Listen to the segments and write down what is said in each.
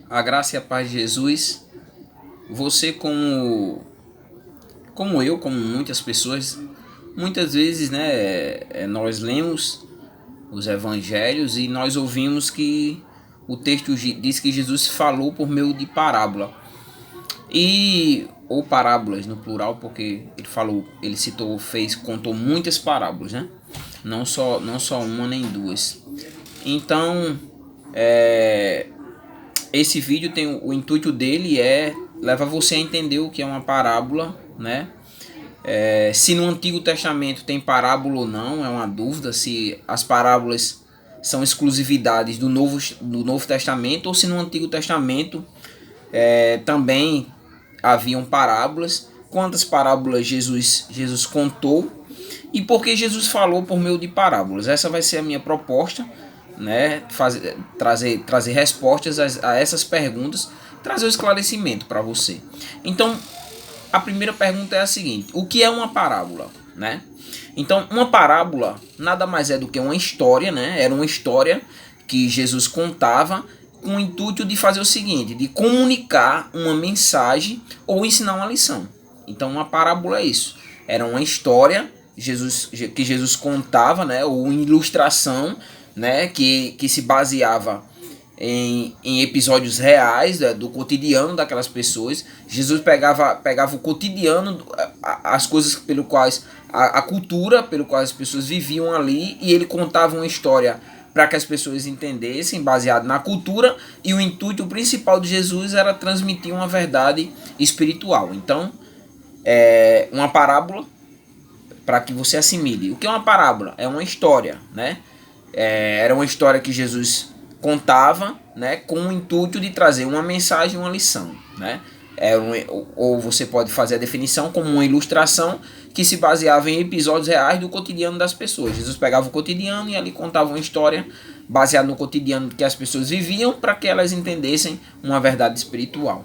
A graça e a paz de Jesus. Você como eu, como muitas pessoas, muitas vezes, né, nós lemos os evangelhos e nós ouvimos que o texto diz que Jesus falou por meio de parábola. Ou parábolas no plural, porque ele citou, contou muitas parábolas, né? Não só uma nem duas. Então, esse vídeo tem o intuito dele levar você a entender o que é uma parábola, né? Se no Antigo Testamento tem parábola ou não, é uma dúvida se as parábolas são exclusividades do Novo Testamento ou se no Antigo Testamento também haviam parábolas. Quantas parábolas Jesus contou e por que Jesus falou por meio de parábolas? Essa vai ser a minha proposta, né? Trazer respostas a essas perguntas, trazer o esclarecimento para você. Então, a primeira pergunta é a seguinte: o que é uma parábola, né? Então, uma parábola nada mais é do que uma história, né? Era uma história que Jesus contava com o intuito de fazer o seguinte, de comunicar uma mensagem ou ensinar uma lição. Então, uma parábola é isso. Era uma história que Jesus contava, né? Ou uma ilustração, né? Que se baseava em episódios reais, né, do cotidiano daquelas pessoas. Jesus pegava o cotidiano, as coisas pelo quais a cultura pelo qual as pessoas viviam ali, e ele contava uma história para que as pessoas entendessem, baseado na cultura, e o intuito principal de Jesus era transmitir uma verdade espiritual. Então, uma parábola, para que você assimile. O que é uma parábola? É uma história, né? Era uma história que Jesus contava, né, com o intuito de trazer uma mensagem, uma lição, né? Ou você pode fazer a definição como uma ilustração que se baseava em episódios reais do cotidiano das pessoas. Jesus pegava o cotidiano e ali contava uma história baseada no cotidiano que as pessoas viviam para que elas entendessem uma verdade espiritual.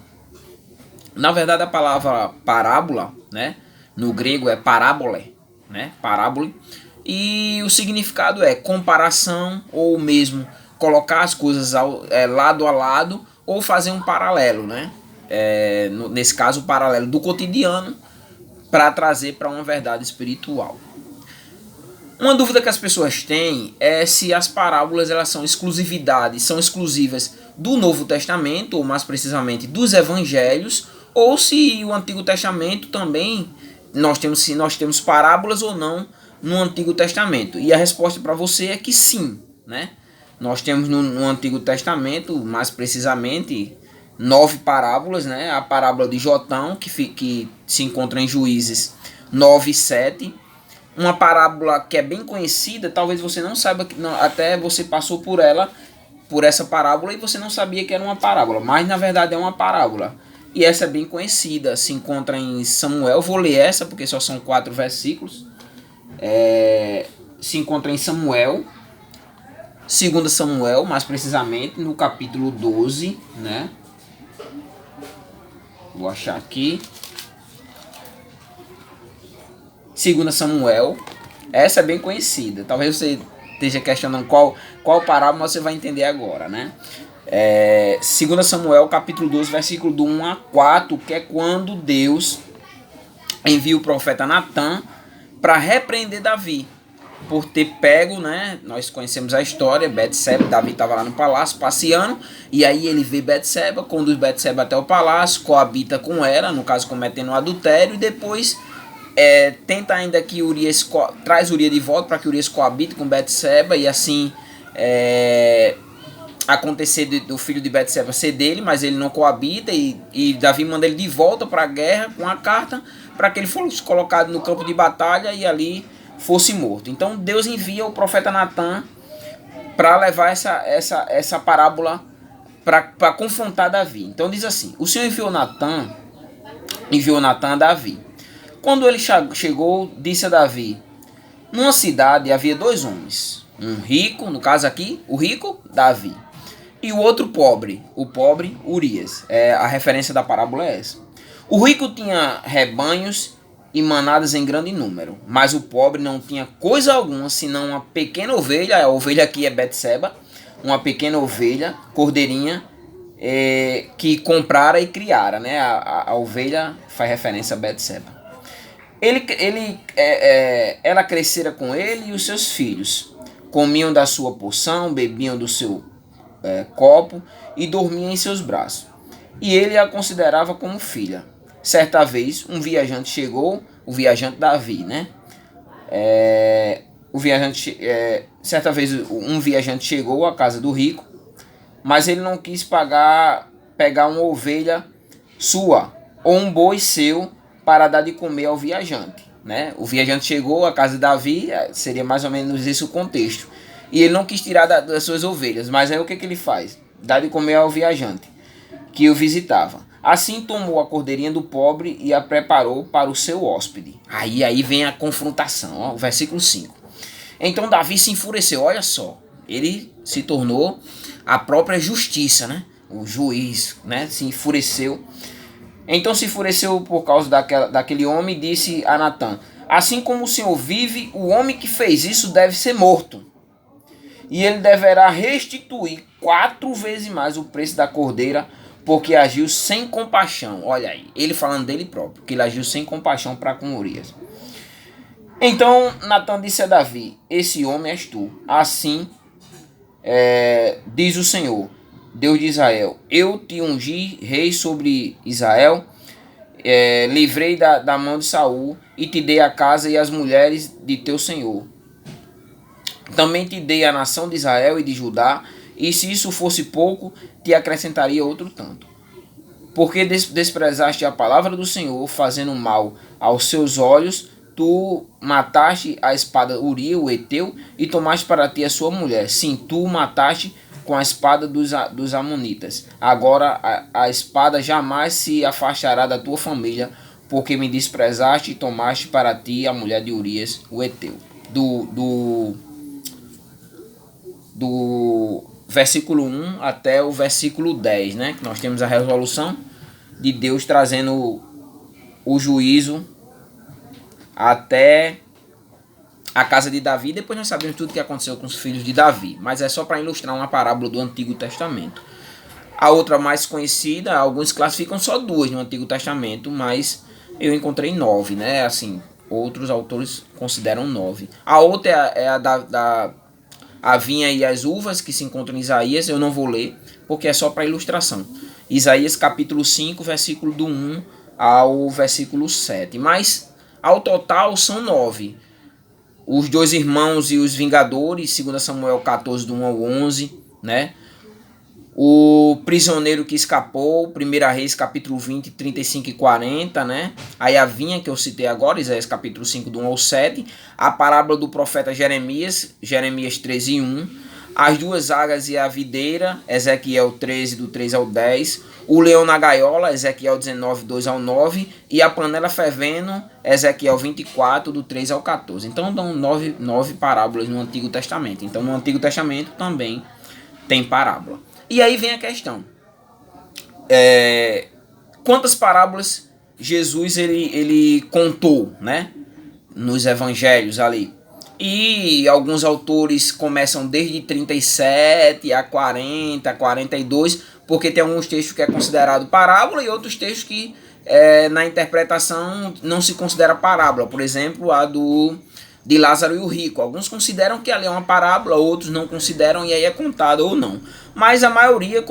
Na verdade, a palavra parábola, né, no grego é parábole, né, parábole, e o significado é comparação ou mesmo colocar as coisas lado a lado ou fazer um paralelo, né? Nesse caso, o paralelo do cotidiano para trazer para uma verdade espiritual. Uma dúvida que as pessoas têm é se as parábolas elas são exclusivas do Novo Testamento, ou mais precisamente dos Evangelhos, ou se o Antigo Testamento também se nós temos parábolas ou não no Antigo Testamento. E a resposta para você é que sim, né? Nós temos no Antigo Testamento, mais precisamente, 9 parábolas, né? A parábola de Jotão, que se encontra em Juízes 9 e 7. Uma parábola que é bem conhecida, talvez você não saiba, até você passou por essa parábola e você não sabia que era uma parábola, mas na verdade é uma parábola. E essa é bem conhecida, se encontra em Samuel. Vou ler essa porque só são 4 versículos. Se encontra em Samuel, 2 Samuel, mais precisamente, no capítulo 12, né? Vou achar aqui. 2 Samuel. Essa é bem conhecida. Talvez você esteja questionando qual parábola, mas você vai entender agora, né? 2 Samuel, capítulo 12, versículo do 1 a 4, que é quando Deus envia o profeta Natã para repreender Davi por ter pego, né? Nós conhecemos a história, Betseba, Davi estava lá no palácio passeando, e aí ele vê Betseba, conduz Betseba até o palácio, coabita com ela, no caso cometendo um adultério, e depois tenta ainda que Urias traz Urias de volta para que Urias coabite com Betseba, e assim acontecer do filho de Betseba ser dele, mas ele não coabita, e Davi manda ele de volta para a guerra com a carta para que ele fosse colocado no campo de batalha e ali fosse morto. Então Deus envia o profeta Natã para levar essa parábola para confrontar Davi. Então diz assim: o Senhor enviou Natã a Davi. Quando ele chegou, disse a Davi: numa cidade havia 2 homens, um rico, no caso aqui, o rico Davi, e o outro pobre, o pobre Urias. A referência da parábola é essa. O rico tinha rebanhos e manadas em grande número, mas o pobre não tinha coisa alguma senão uma pequena ovelha. A ovelha aqui é Betseba, uma pequena ovelha, cordeirinha, que comprara e criara, né? A ovelha faz referência a Betseba. Ela crescera com ele e os seus filhos. Comiam da sua porção, bebiam do seu copo e dormiam em seus braços. E ele a considerava como filha. Certa vez, um viajante chegou, o viajante Davi, né? Certa vez, um viajante chegou à casa do rico, mas ele não quis pegar uma ovelha sua ou um boi seu para dar de comer ao viajante, né? O viajante chegou à casa de Davi, seria mais ou menos esse o contexto, e ele não quis tirar das suas ovelhas, mas aí o que ele faz? Dá de comer ao viajante que o visitava. Assim tomou a cordeirinha do pobre e a preparou para o seu hóspede. Aí vem a confrontação, ó, o versículo 5. Então Davi se enfureceu, olha só, ele se tornou a própria justiça, né? O juiz, né? Se enfureceu. Então se enfureceu por causa daquele homem e disse a Natã: assim como o Senhor vive, o homem que fez isso deve ser morto. E ele deverá restituir 4 vezes mais o preço da cordeira, porque agiu sem compaixão. Olha aí, ele falando dele próprio, que ele agiu sem compaixão para com Urias. Então Natã disse a Davi: esse homem és tu. Assim diz o Senhor, Deus de Israel: eu te ungi rei sobre Israel, livrei da mão de Saul e te dei a casa e as mulheres de teu senhor. Também te dei a nação de Israel e de Judá, e se isso fosse pouco, te acrescentaria outro tanto. Porque desprezaste a palavra do Senhor, fazendo mal aos seus olhos, tu mataste a espada Urias, o Heteu, e tomaste para ti a sua mulher. Sim, tu mataste com a espada dos Amonitas. Agora a espada jamais se afastará da tua família, porque me desprezaste e tomaste para ti a mulher de Urias, o Heteu. Do versículo 1 até o versículo 10, né? Que nós temos a resolução de Deus trazendo o juízo até a casa de Davi. Depois nós sabemos tudo o que aconteceu com os filhos de Davi, mas é só para ilustrar uma parábola do Antigo Testamento. A outra mais conhecida, alguns classificam só 2 no Antigo Testamento, mas eu encontrei 9, né? Assim, outros autores consideram 9. A outra é a a vinha e as uvas, que se encontram em Isaías. Eu não vou ler, porque é só para ilustração. Isaías capítulo 5, versículo do 1 ao versículo 7. Mas, ao total, são 9. Os 2 irmãos e os vingadores, 2 Samuel 14, do 1 ao 11, né? O prisioneiro que escapou, 1 Reis capítulo 20, 35 e 40, né? Aí a vinha que eu citei agora, Isaías capítulo 5, do 1 ao 7. A parábola do profeta Jeremias, Jeremias 13 e 1. As 2 águias e a videira, Ezequiel 13, do 3 ao 10. O leão na gaiola, Ezequiel 19, 2 ao 9. E a panela fervendo, Ezequiel 24, do 3 ao 14. Então dão 9 parábolas no Antigo Testamento. Então no Antigo Testamento também tem parábola. E aí vem a questão. Quantas parábolas Jesus ele contou, né? Nos evangelhos ali. E alguns autores começam desde 37 a 40, 42, porque tem alguns textos que é considerado parábola e outros textos que na interpretação não se considera parábola. Por exemplo, a de Lázaro e o rico. Alguns consideram que ali é uma parábola, outros não consideram, e aí é contada ou não. Mas a maioria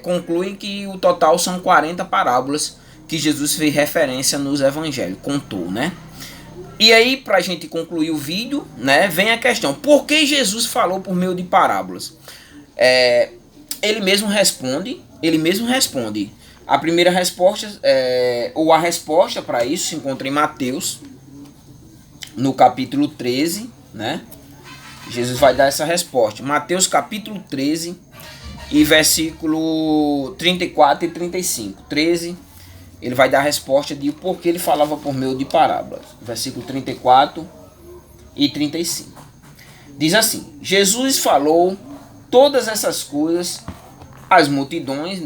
conclui que o total são 40 parábolas que Jesus fez referência nos evangelhos, contou, né? E aí, para a gente concluir o vídeo, né, vem a questão: por que Jesus falou por meio de parábolas? Ele mesmo responde. A primeira resposta, ou a resposta para isso, se encontra em Mateus, no capítulo 13, né? Jesus vai dar essa resposta. Mateus capítulo 13 e versículo 34 e 35. 13, ele vai dar a resposta de por que ele falava por meio de parábolas. Versículo 34 e 35. Diz assim: Jesus falou todas essas coisas às multidões.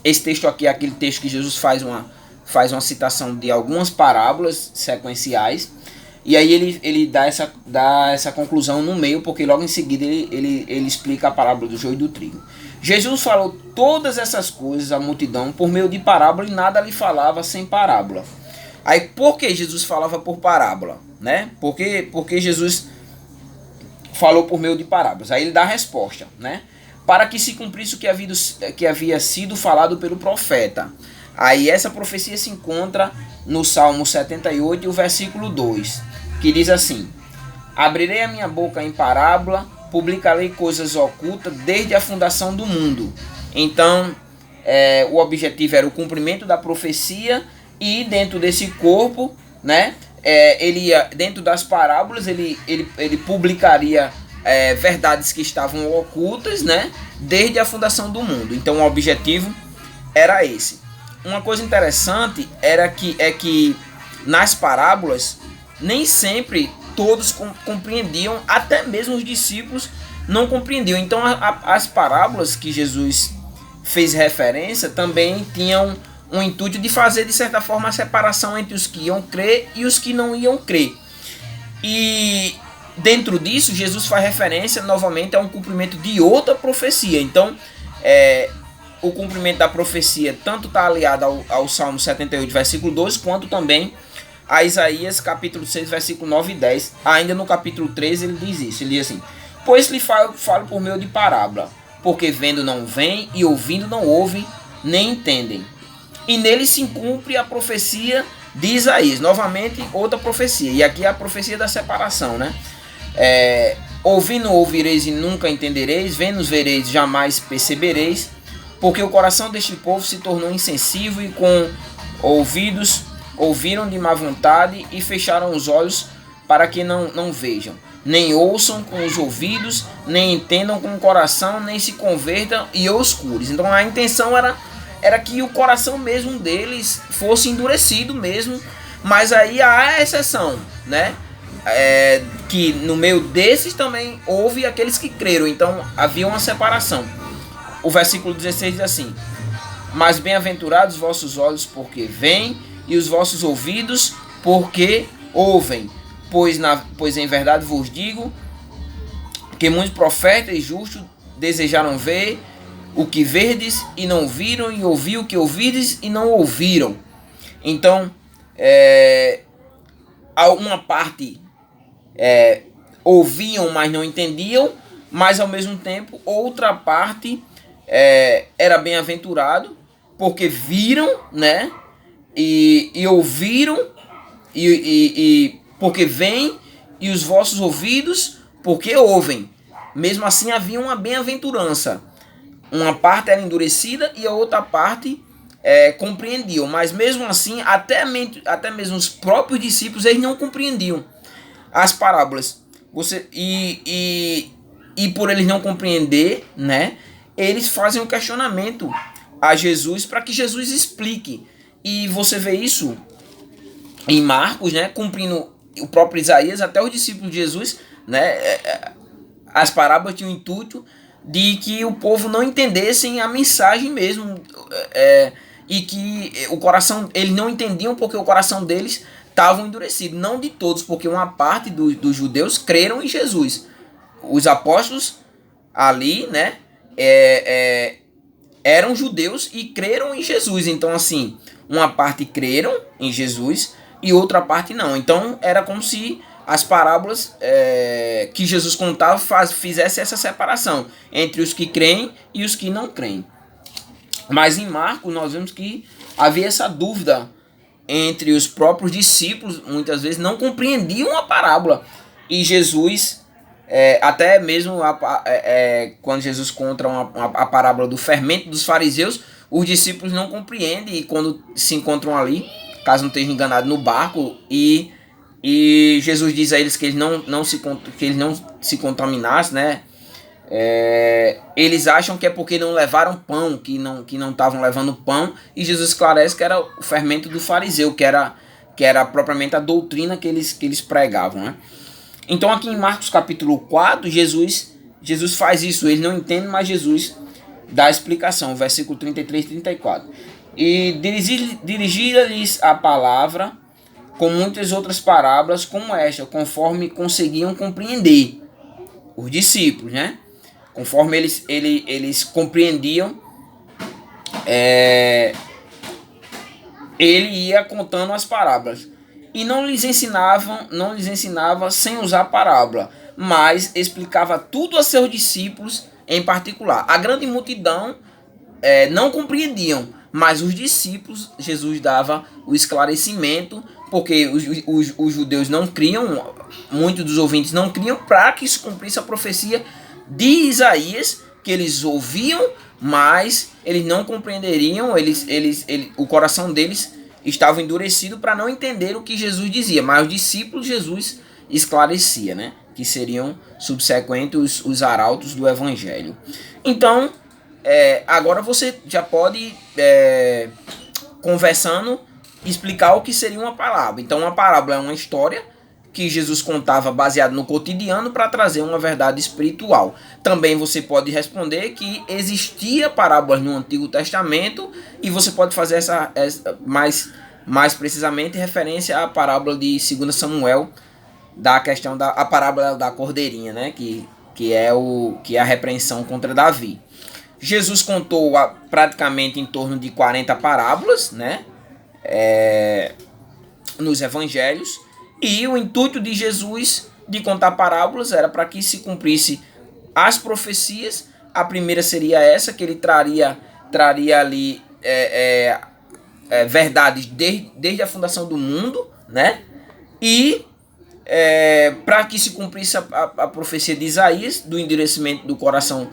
Esse texto aqui é aquele texto que Jesus faz uma citação de algumas parábolas sequenciais, e aí ele dá essa conclusão no meio, porque logo em seguida ele explica a parábola do joio e do trigo. Jesus falou todas essas coisas à multidão por meio de parábola e nada lhe falava sem parábola. Aí por que Jesus falava por parábola, né? Porque Jesus falou por meio de parábolas. Aí ele dá a resposta, né? Para que se cumprisse o que havia sido falado pelo profeta. Aí essa profecia se encontra no Salmo 78 e o versículo 2, que diz assim: abrirei a minha boca em parábola, publicarei coisas ocultas desde a fundação do mundo. Então, o objetivo era o cumprimento da profecia, e dentro desse corpo, né, ele ia, dentro das parábolas, ele publicaria verdades que estavam ocultas, né, desde a fundação do mundo. Então, o objetivo era esse. Uma coisa interessante é que nas parábolas nem sempre todos compreendiam, até mesmo os discípulos não compreendiam. Então as parábolas que Jesus fez referência também tinham um intuito de fazer, de certa forma, a separação entre os que iam crer e os que não iam crer. E dentro disso, Jesus faz referência novamente a um cumprimento de outra profecia. Então, o cumprimento da profecia tanto está aliado ao Salmo 78, versículo 12, quanto também a Isaías, capítulo 6, versículo 9 e 10. Ainda no capítulo 13 ele diz isso, ele diz assim: pois lhe falo por meio de parábola, porque vendo não veem, e ouvindo não ouvem, nem entendem. E nele se cumpre a profecia de Isaías. Novamente, outra profecia, e aqui é a profecia da separação, né? Ouvindo ouvireis e nunca entendereis, vendo vereis, jamais percebereis, porque o coração deste povo se tornou insensível, e com ouvidos ouviram de má vontade e fecharam os olhos para que não vejam, nem ouçam com os ouvidos, nem entendam com o coração, nem se convertam e os cures. Então a intenção era que o coração mesmo deles fosse endurecido mesmo, mas aí há a exceção, né? Que no meio desses também houve aqueles que creram, então havia uma separação. O versículo 16 diz assim: mas bem-aventurados os vossos olhos, porque veem, e os vossos ouvidos, porque ouvem. Pois em verdade vos digo que muitos profetas e justos desejaram ver o que verdes e não viram, e ouvir o que ouvides e não ouviram. Então, uma parte ouviam, mas não entendiam, mas ao mesmo tempo outra parte era bem-aventurado, porque viram, né, e ouviram, e porque veem, e os vossos ouvidos, porque ouvem. Mesmo assim havia uma bem-aventurança. Uma parte era endurecida e a outra parte compreendiam. Mas mesmo assim, até mesmo os próprios discípulos, eles não compreendiam as parábolas. E por eles não compreender, né, eles fazem um questionamento a Jesus para que Jesus explique. E você vê isso em Marcos, né, cumprindo o próprio Isaías, até os discípulos de Jesus, né, as parábolas tinham o intuito de que o povo não entendessem a mensagem mesmo, e que o coração, eles não entendiam porque o coração deles estava endurecido. Não de todos, porque uma parte dos judeus creram em Jesus. Os apóstolos ali, né, eram judeus e creram em Jesus. Então, assim, uma parte creram em Jesus e outra parte não. Então era como se as parábolas que Jesus contava fizesse essa separação entre os que creem e os que não creem. Mas em Marcos nós vemos que havia essa dúvida entre os próprios discípulos, muitas vezes não compreendiam a parábola, e Jesus, até mesmo quando Jesus conta a parábola do fermento dos fariseus, os discípulos não compreendem, e quando se encontram ali, caso não esteja enganado, no barco, e Jesus diz a eles que eles não se contaminassem, né? Eles acham que é porque não levaram pão, que não estavam levando pão, e Jesus esclarece que era o fermento do fariseu, que era propriamente a doutrina que eles pregavam, né? Então aqui em Marcos capítulo 4, Jesus faz isso, eles não entendem, mas Jesus dá a explicação, versículo 33 e 34. E dirigia-lhes a palavra com muitas outras parábolas como esta, conforme conseguiam compreender os discípulos, né? Conforme eles compreendiam, ele ia contando as parábolas. E não lhes ensinava sem usar parábola, mas explicava tudo a seus discípulos em particular. A grande multidão não compreendiam, mas os discípulos, Jesus dava o esclarecimento, porque os judeus não criam, muitos dos ouvintes não criam, para que se cumprisse a profecia de Isaías, que eles ouviam, mas eles não compreenderiam, o coração deles estava endurecido para não entender o que Jesus dizia, mas os discípulos Jesus esclarecia, né? Que seriam subsequentes os arautos do evangelho. Então, agora você já pode, conversando, explicar o que seria uma parábola. Então, uma parábola é uma história que Jesus contava baseado no cotidiano para trazer uma verdade espiritual. Também você pode responder que existia parábolas no Antigo Testamento, e você pode fazer essa mais precisamente referência à parábola de 2 Samuel, da questão da a parábola da cordeirinha, né, que é a repreensão contra Davi. Jesus contou praticamente em torno de 40 parábolas, né, nos evangelhos. E o intuito de Jesus de contar parábolas era para que se cumprisse as profecias. A primeira seria essa, que ele traria ali verdades desde a fundação do mundo, né? E para que se cumprisse a profecia de Isaías, do endurecimento do coração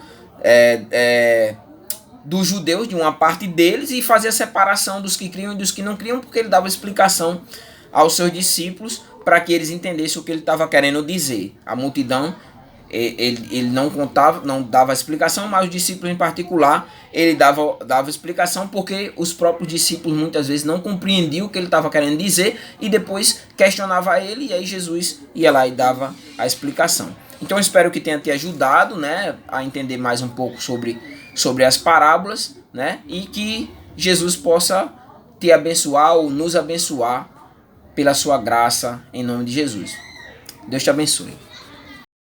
dos judeus, de uma parte deles, e fazer a separação dos que criam e dos que não criam, porque ele dava explicação aos seus discípulos para que eles entendessem o que ele estava querendo dizer. A multidão, ele não contava, não dava explicação, mas os discípulos em particular, ele dava explicação, porque os próprios discípulos muitas vezes não compreendiam o que ele estava querendo dizer, e depois questionava ele, e aí Jesus ia lá e dava a explicação. Então eu espero que tenha te ajudado, né, a entender mais um pouco sobre as parábolas, né, e que Jesus possa te abençoar ou nos abençoar pela sua graça, em nome de Jesus. Deus te abençoe.